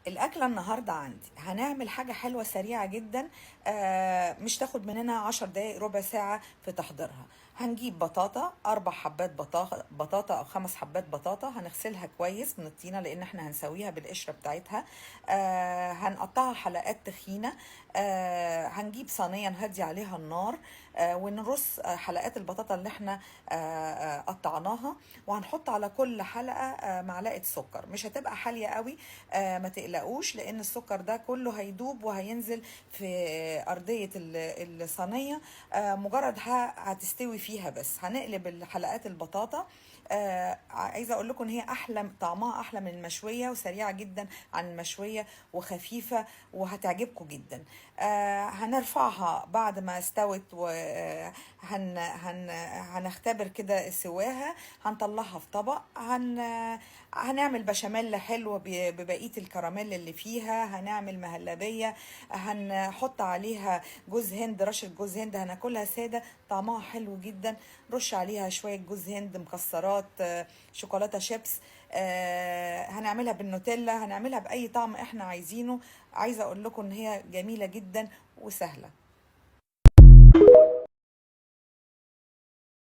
الأكلة النهاردة عندي هنعمل حاجة حلوة سريعة جدا. مش تاخد مننا 10 دقايق ربع ساعة في تحضيرها. هنجيب بطاطا 4 حبات بطاطا أو 5 حبات بطاطا، هنغسلها كويس من الطينة لأن احنا هنسويها بالقشرة بتاعتها. هنقطعها حلقات تخينة. هنجيب صينية نهدي عليها النار، ونرص حلقات البطاطا اللي احنا قطعناها، وهنحط على كل حلقة معلقة سكر. مش هتبقى حالية قوي، ما تقلقوش، لان السكر ده كله هيدوب وهينزل في ارضيه الصينيه. مجرد هتستوي فيها، بس هنقلب حلقات البطاطا. عايزه اقول لكم ان هي احلى، طعمها احلى من المشويه وسريعه جدا عن المشويه وخفيفه وهتعجبكم جدا. هنرفعها بعد ما استوت، وهن هن هنختبر كده سواها. هنطلعها في طبق. هنعمل بشاميل حلو ببقيه الكراميل اللي فيها. هنعمل مهلبيه، هنحط عليها جوز هند، رشه جوز هند، هناكلها ساده طعمها حلو جدا. رش عليها شويه جوز هند مكسرات، شوكولاته شيبس. هنعملها بالنوتيلا، هنعملها باي طعم احنا عايزينه. عايزه اقول لكم ان هي جميله جدا وسهله.